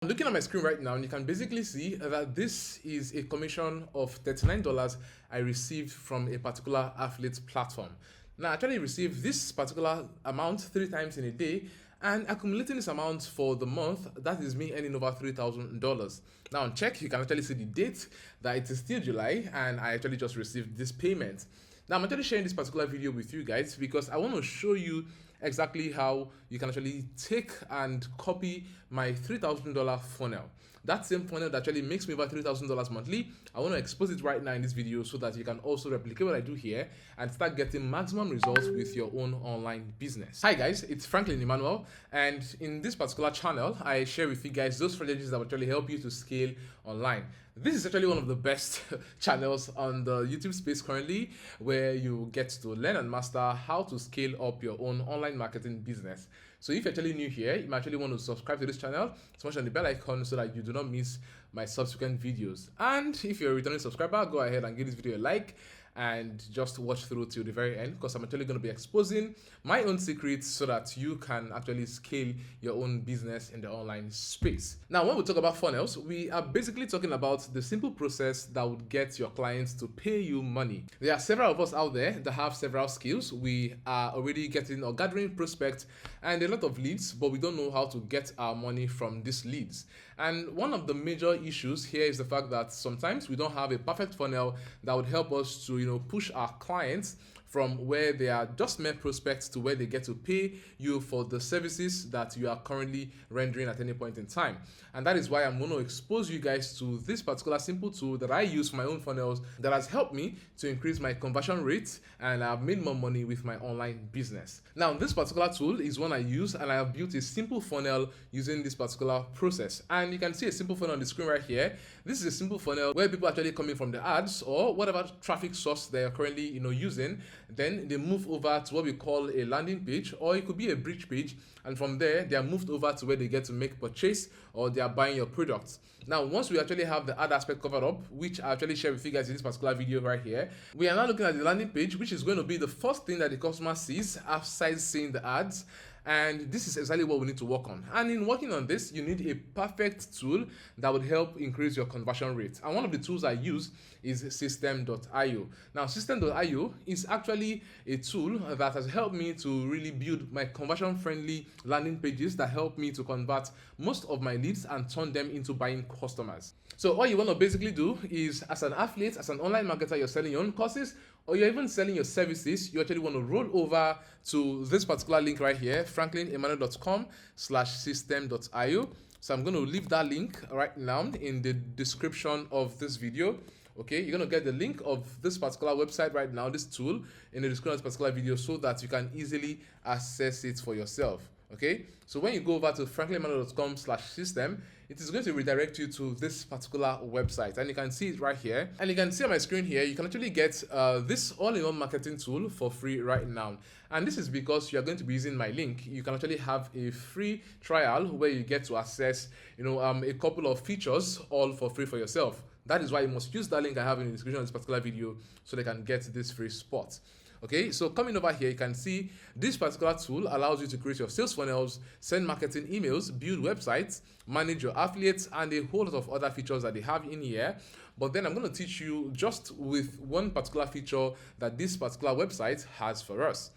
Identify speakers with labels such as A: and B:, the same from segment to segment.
A: I'm looking at my screen right now, and you can basically see that this is a commission of $39 I received from a particular affiliate platform. Now, I actually received this particular amount 3 times in a day, and accumulating this amount for the month, that is me earning over $3,000. Now, on check, you can actually see the date that it is still July, and I actually just received this payment. Now, I'm actually sharing this particular video with you guys because I want to show you exactly how you can actually take and copy my $3,000 funnel. That same funnel that actually makes me over $3,000 monthly, I want to expose it right now in this video so that you can also replicate what I do here and start getting maximum results with your own online business. Hi guys, it's Franklin Emmanuel, and in this particular channel, I share with you guys those strategies that will actually help you to scale online. This is actually one of the best channels on the YouTube space currently, where you get to learn and master how to scale up your own online marketing business. So if you're actually new here, you might actually want to subscribe to this channel, smash on the bell icon so that you do not miss my subsequent videos. And if you're a returning subscriber, go ahead and give this video a like and just watch through till the very end, because I'm actually going to be exposing my own secrets so that you can actually scale your own business in the online space. Now, when we talk about funnels, we are basically talking about the simple process that would get your clients to pay you money. There are several of us out there that have several skills. We are already getting or gathering prospects and a lot of leads, but we don't know how to get our money from these leads. And one of the major issues here is the fact that sometimes we don't have a perfect funnel that would help us to push our clients from where they are just mere prospects to where they get to pay you for the services that you are currently rendering at any point in time. And that is why I'm going to expose you guys to this particular simple tool that I use for my own funnels that has helped me to increase my conversion rate, and I've made more money with my online business. Now, this particular tool is one I use, and I have built a simple funnel using this particular process. And you can see a simple funnel on the screen right here. This is a simple funnel where people are actually coming from the ads or whatever traffic source they are currently using. Then they move over to what we call a landing page, or it could be a bridge page, and from there they are moved over to where they get to make purchase or they are buying your products. Now, once we actually have the ad aspect covered up, which I actually share with you guys in this particular video right here, we are now looking at the landing page, which is going to be the first thing that the customer sees after seeing the ads. And this is exactly what we need to work on. And in working on this, you need a perfect tool that would help increase your conversion rate. And one of the tools I use is System.io. Now, System.io is actually a tool that has helped me to really build my conversion-friendly landing pages that help me to convert most of my leads and turn them into buying customers. So all you want to basically do is, as an affiliate, as an online marketer, you're selling your own courses, or you're even selling your services, you actually want to roll over to this particular link right here, franklinemmanuel.com/system.io. So I'm going to leave that link right now in the description of this video. Okay, you're going to get the link of this particular website right now, this tool, in the description of this particular video so that you can easily access it for yourself. Okay, so when you go over to franklinemmanuel.com/system, it is going to redirect you to this particular website, and you can see it right here. And you can see on my screen here, you can actually get this all-in-one marketing tool for free right now. And this is because you are going to be using my link. You can actually have a free trial where you get to access, a couple of features all for free for yourself. That is why you must use that link I have in the description of this particular video so they can get this free spot. Okay, so coming over here, you can see this particular tool allows you to create your sales funnels, send marketing emails, build websites, manage your affiliates, and a whole lot of other features that they have in here. But then I'm going to teach you just with one particular feature that this particular website has for us.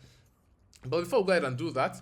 A: But before we go ahead and do that,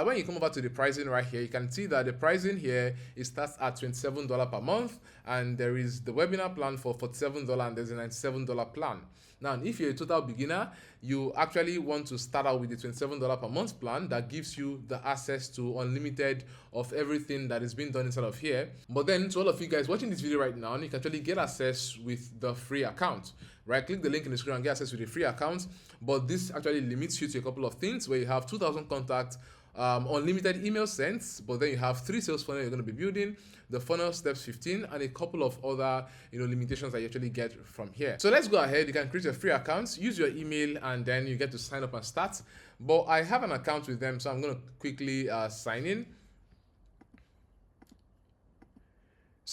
A: when you come over to the pricing right here, you can see that the pricing here starts at $27 per month, and there is the webinar plan for $47, and there's a $97 plan. Now, if you're a total beginner, you actually want to start out with the $27 per month plan that gives you the access to unlimited of everything that is being done inside of here. But then to all of you guys watching this video right now, you can actually get access with the free account. Right, click the link in the screen and get access with the free account. But this actually limits you to a couple of things where you have 2,000 contacts, unlimited email sends, but then you have 3 sales funnels you're going to be building, the funnel steps 15, and a couple of other limitations that you actually get from here. So let's go ahead. You can create your free accounts, use your email, and then you get to sign up and start. But I have an account with them, so I'm going to quickly sign in.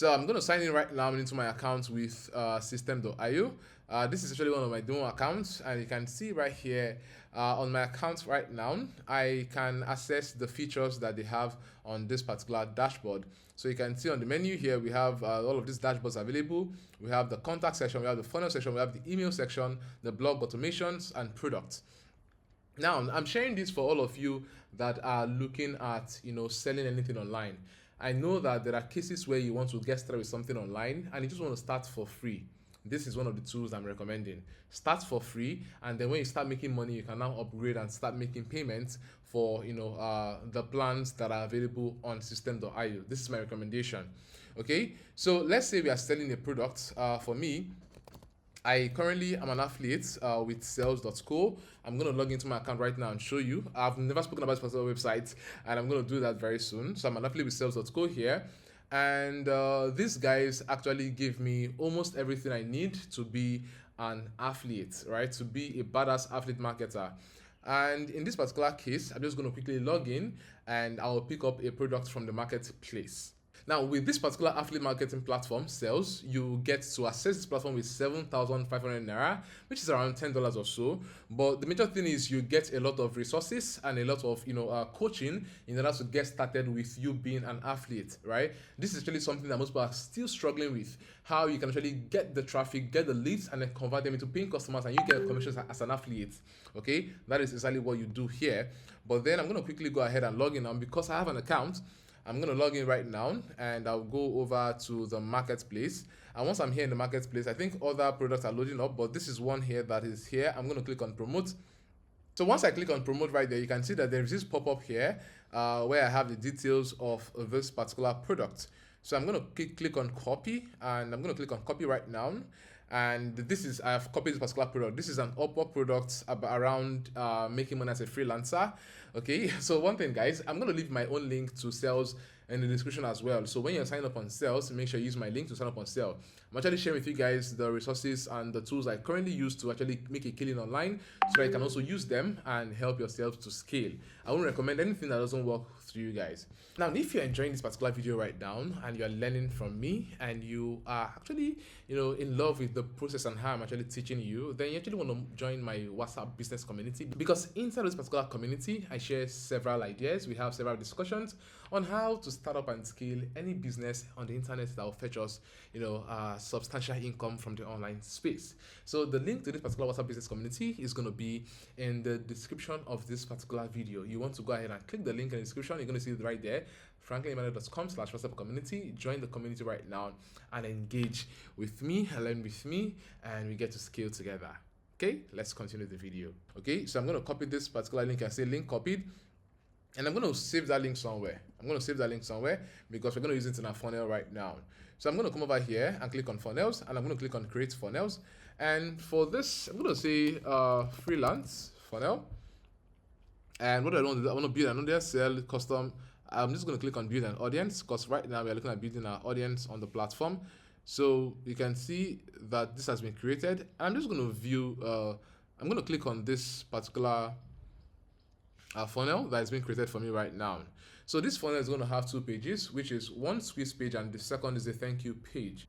A: So I'm going to sign in right now into my account with System.io. This is actually one of my demo accounts, and you can see right here on my account right now, I can access the features that they have on this particular dashboard. So you can see on the menu here, we have all of these dashboards available. We have the contact section, we have the funnel section, we have the email section, the blog automations, and products. Now, I'm sharing this for all of you that are looking at, selling anything online. I know that there are cases where you want to get started with something online and you just want to start for free. This is one of the tools I'm recommending. Start for free, and then when you start making money, you can now upgrade and start making payments for the plans that are available on System.io. This is my recommendation. Okay, so let's say we are selling a product. For me, I currently am an affiliate with sales.co. I'm going to log into my account right now and show you. I've never spoken about this particular website, and I'm going to do that very soon. So I'm an affiliate with sales.co here. And these guys actually give me almost everything I need to be an affiliate, right? To be a badass affiliate marketer. And in this particular case, I'm just going to quickly log in and I'll pick up a product from the marketplace. Now, with this particular affiliate marketing platform, Sales, you get to access this platform with 7,500 Naira, which is around $10 or so. But the major thing is you get a lot of resources and a lot of coaching in order to get started with you being an affiliate, right? This is actually something that most people are still struggling with, how you can actually get the traffic, get the leads, and then convert them into paying customers, and you get commissions as an affiliate. Okay, that is exactly what you do here. But then I'm going to quickly go ahead and log in now because I have an account. I'm going to log in right now and I'll go over to the marketplace. And once I'm here in the marketplace, I think other products are loading up, but this is one here that is here. I'm going to click on promote. So once I click on promote right there, you can see that there is this pop-up here where I have the details of this particular product. So I'm going to click on copy, and I'm going to click on copy right now. And this is, I have copied this particular product. This is an Upwork product around making money as a freelancer. Okay, so one thing, guys, I'm going to leave my own link to Sales in the description as well. So when you're signing up on Sales, make sure you use my link to sign up on Sales. I'm actually sharing with you guys the resources and the tools I currently use to actually make a killing online, so that you can also use them and help yourself to scale. I wouldn't recommend anything that doesn't work to you guys. Now, if you're enjoying this particular video right now and you're learning from me and you are actually, in love with the process and how I'm actually teaching you, then you actually want to join my WhatsApp business community, because inside this particular community, I share several ideas. We have several discussions on how to start up and scale any business on the internet that will fetch us, substantial income from the online space. So the link to this particular WhatsApp business community is going to be in the description of this particular video. You want to go ahead and click the link in the description. You're going to see it right there, franklinemmanuel.com/WhatsApp community. Join the community right now and engage with me, learn with me, and we get to scale together. Okay, let's continue the video. Okay, so I'm going to copy this particular link and say link copied. And I'm going to save that link somewhere. Because we're going to use it in our funnel right now. So I'm going to come over here and click on funnels, and I'm going to click on create funnels. And for this, I'm going to say freelance funnel. And what I want to build an audience, sell custom. I'm just going to click on build an audience, because right now we're looking at building our audience on the platform. So you can see that this has been created. I'm just going to view, I'm going to click on this particular funnel that is being created for me right now. So this funnel is going to have two pages, which is one squeeze page and the second is a thank you page.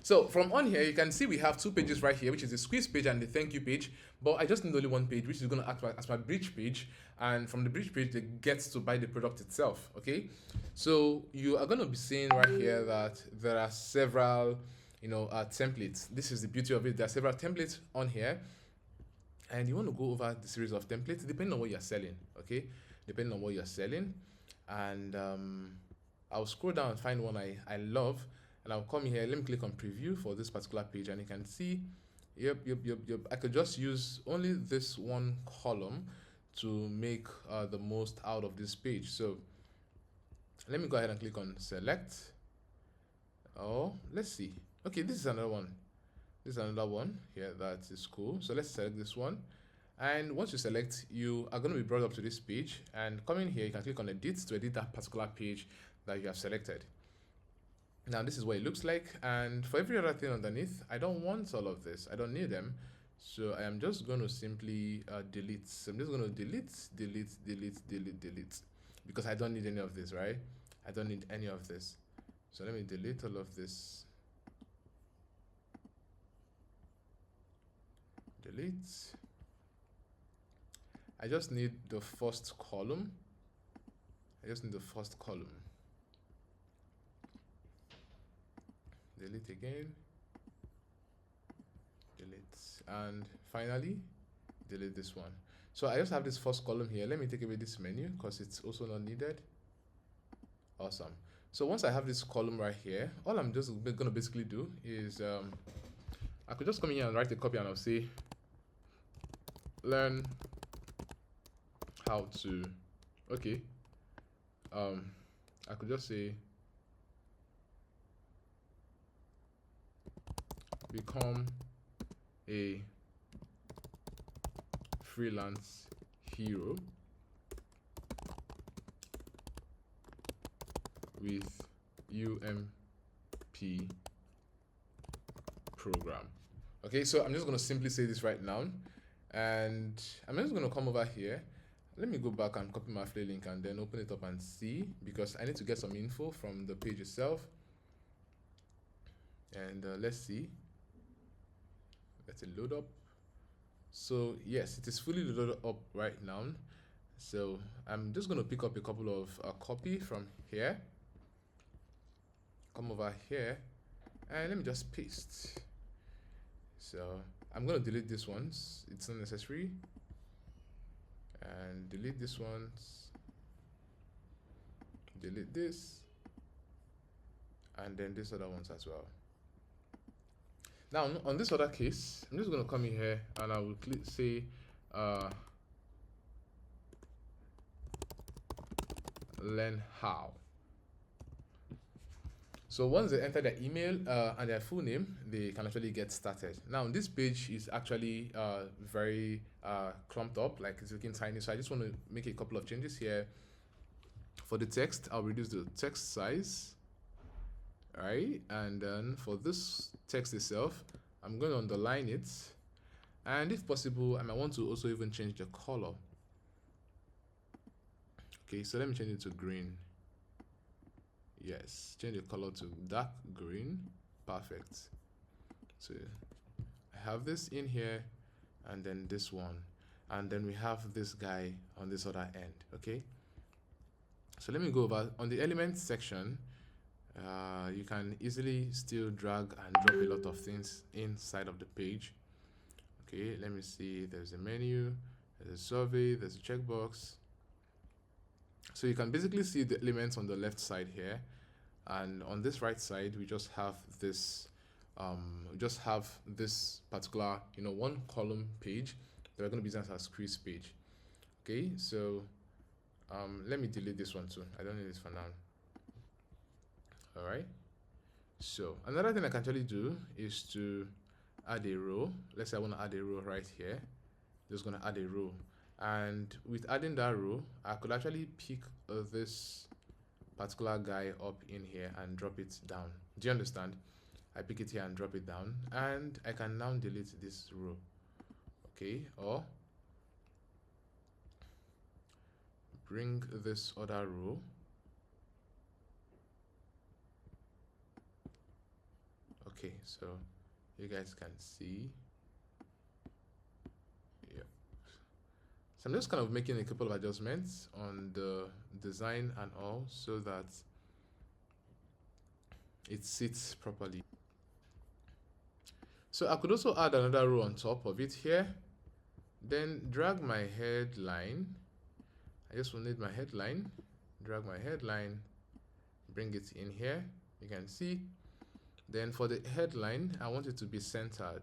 A: So from on here, you can see we have two pages right here, which is the squeeze page and the thank you page. But I just need only one page, which is going to act as my bridge page. And from the bridge page, they get to buy the product itself. Okay. So you are going to be seeing right here that there are several, templates. This is the beauty of it. There are several templates on here. And you want to go over the series of templates depending on what you're selling. Okay. Depending on what you're selling. And I'll scroll down and find one I love. And I'll come here, let me click on preview for this particular page, and you can see, yep. I could just use only this one column to make the most out of this page. So let me go ahead and click on select. Oh, let's see. Okay, this is another one. This is another one here that is cool. So let's select this one. And once you select, you are going to be brought up to this page. And coming here, you can click on edit to edit that particular page that you have selected. Now this is what it looks like, and for every other thing underneath, I don't want all of this. I don't need them. So I am just going to simply delete. So I'm just going to delete, because I don't need any of this, right? I don't need any of this. So let me delete all of this. Delete. I just need the first column. Delete again. Delete. And finally, delete this one. So I just have this first column here. Let me take away this menu because it's also not needed. Awesome. So once I have this column right here, all I'm just going to basically do is I could just come in here and write a copy and I'll say learn how to, okay, I could just say become a freelance hero with UMP program. Okay, so I'm just going to simply say this right now, and I'm just going to come over here. Let me go back and copy my affiliate link and then open it up and see, because I need to get some info from the page itself. And let's see. Let it load up. So yes, it is fully loaded up right now. So I'm just going to pick up a couple of copy from here. Come over here and let me just paste. So I'm going to delete this ones. It's not necessary. And delete this ones. Delete this. And then this other ones as well. Now on this other case, I'm just going to come in here and I will say learn how. So once they enter their email and their full name, they can actually get started. Now this page is actually very clumped up, like it's looking tiny. So I just want to make a couple of changes here. For the text, I'll reduce the text size. All right, and then for this text itself, I'm going to underline it. And if possible, I might want to also even change the color. Okay, so let me change it to green. Yes, change the color to dark green. Perfect. So I have this in here and then this one, and then we have this guy on this other end. Okay, so let me go over on the elements section. You can easily still drag and drop a lot of things inside of the page. Okay, let me see. There's a menu, there's a survey, there's a checkbox. So you can basically see the elements on the left side here, and on this right side we just have this particular one column page that we're going to be using as a quiz page. Okay, so let me delete this one too. I don't need this for now. All right, so another thing I can actually do is to add a row. Let's say I want to add a row right here. Just going to add a row, and with adding that row, I could actually pick this particular guy up in here and drop it down. Do you understand? I pick it here and drop it down, and I can now delete this row. Okay, or bring this other row. Okay, so you guys can see. Yeah. So I'm just kind of making a couple of adjustments on the design and all so that it sits properly. So I could also add another row on top of it here. Then drag my headline. I just will need my headline. Drag my headline, bring it in here. You can see. Then for the headline, I want it to be centered.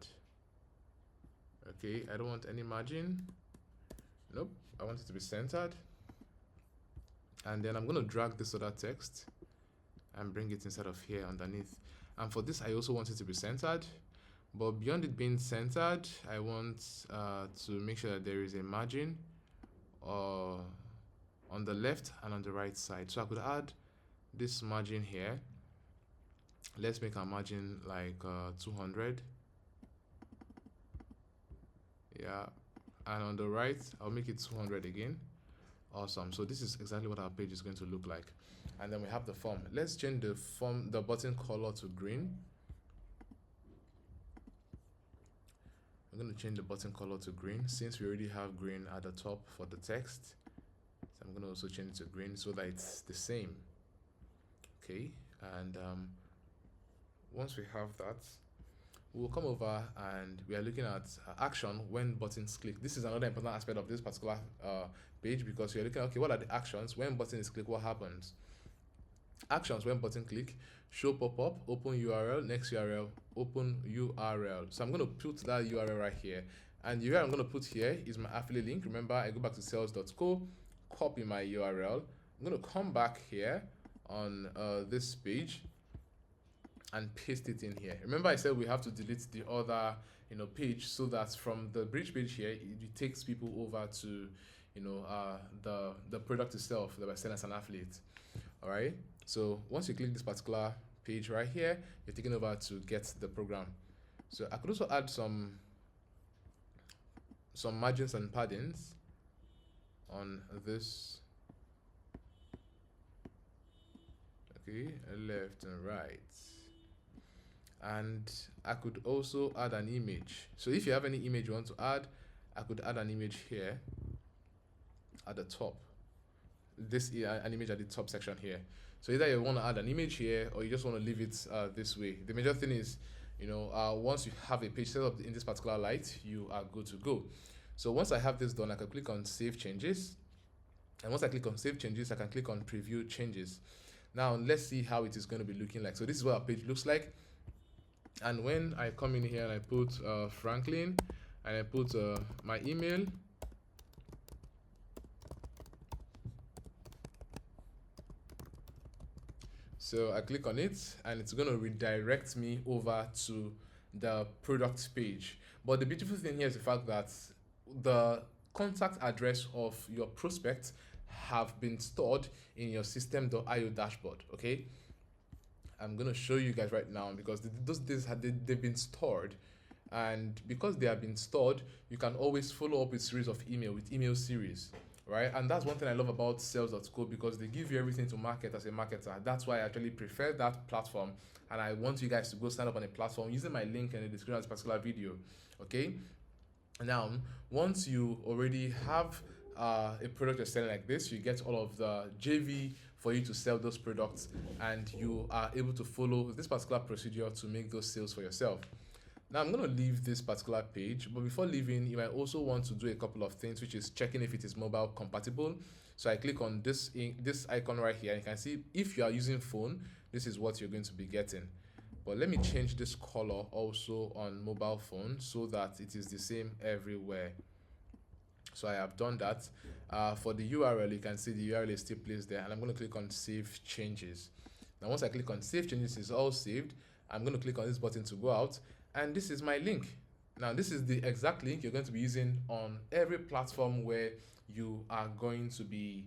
A: Okay, I don't want any margin. Nope, I want it to be centered. And then I'm going to drag this other text and bring it inside of here underneath. And for this, I also want it to be centered. But beyond it being centered, I want to make sure that there is a margin on the left and on the right side. So I could add this margin here. Let's make our margin like 200. Yeah, and on the right, I'll make it 200 again. Awesome. So this is exactly what our page is going to look like. and then we have the form. Let's change the button color to green. I'm going to change the button color to green since we already have green at the top for the text. So I'm going to also change it to green so that it's the same. Okay, and once we have that, we'll come over and we are looking at action when buttons click. This is another important aspect of this particular page, because you're looking at, okay, what are the actions when button is click, what happens? Actions when button click: show pop-up, open URL, next URL, open URL. So I'm going to put that URL right here, and the URL I'm going to put here is my affiliate link. Remember, I go back to sales.co, copy my URL. I'm going to come back here on this page and paste it in here. Remember, I said we have to delete the other page, so that from the bridge page here it takes people over to the product itself that we're selling as an affiliate. All right, so once you click this particular page right here, you're taken over to get the program. So I could also add some margins and paddings on this. Okay, left and right. And I could also add an image. So if you have any image you want to add, I could add an image here at the top. This is an image at the top section here. So either you want to add an image here, or you just want to leave it this way. The major thing is, once you have a page set up in this particular light, you are good to go. So once I have this done, I can click on Save Changes. And once I click on Save Changes, I can click on Preview Changes. Now let's see how it is going to be looking like. So this is what our page looks like. And when I come in here and I put Franklin, and I put my email, so I click on it and it's going to redirect me over to the product page. But the beautiful thing here is the fact that the contact address of your prospect have been stored in your system.io dashboard. Okay, I'm going to show you guys right now, because they've been stored, and because they have been stored, you can always follow up with series of email series. Right, and that's one thing I love about sales.co, because they give you everything to market as a marketer. That's why I actually prefer that platform, and I want you guys to go sign up on a platform using my link in the description of this particular video. Okay, now once you already have a product you're selling like this, you get all of the JV for you to sell those products, and you are able to follow this particular procedure to make those sales for yourself. Now I'm going to leave this particular page, but before leaving, you might also want to do a couple of things, which is checking if it is mobile compatible. So I click on this icon right here, and you can see if you are using phone, this is what you're going to be getting. But let me change this color also on mobile phone so that it is the same everywhere. So I have done that. For the URL, you can see the URL is still placed there, and I'm going to click on Save Changes. Now once I click on Save Changes, it's all saved. I'm going to click on this button to go out, and this is my link. Now this is the exact link you're going to be using on every platform where you are going to be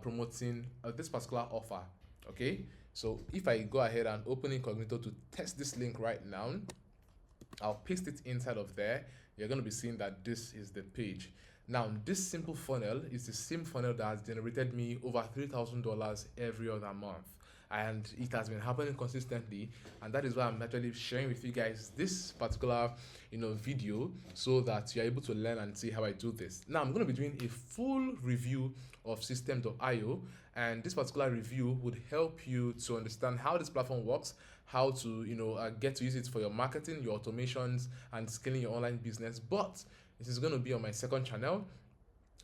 A: promoting this particular offer. Okay, so if I go ahead and open Incognito to test this link right now, I'll paste it inside of there. You're going to be seeing that this is the page. Now this simple funnel is the same funnel that has generated me over $3,000 every other month, and it has been happening consistently, and that is why I'm actually sharing with you guys this particular video, so that you're able to learn and see how I do this. Now I'm going to be doing a full review of System.io, and this particular review would help you to understand how this platform works, how to get to use it for your marketing, your automations, and scaling your online business. But this is going to be on my second channel,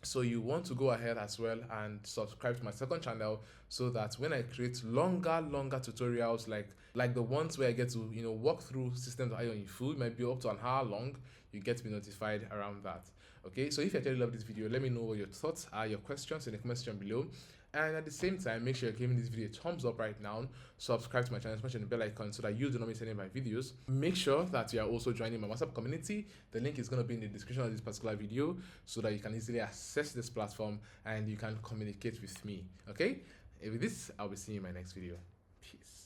A: so you want to go ahead as well and subscribe to my second channel, so that when I create longer tutorials like the ones where I get to walk through System.io in full, might be up to an hour long, you get to be notified around that. Okay, so if you actually love this video, let me know what your thoughts are, your questions in the comment section below. And at the same time, make sure you're giving this video a thumbs up right now. Subscribe to my channel, smash the bell icon so that you do not miss any of my videos. Make sure that you are also joining my WhatsApp community. The link is going to be in the description of this particular video, so that you can easily access this platform and you can communicate with me. Okay, with this, I'll be seeing you in my next video. Peace.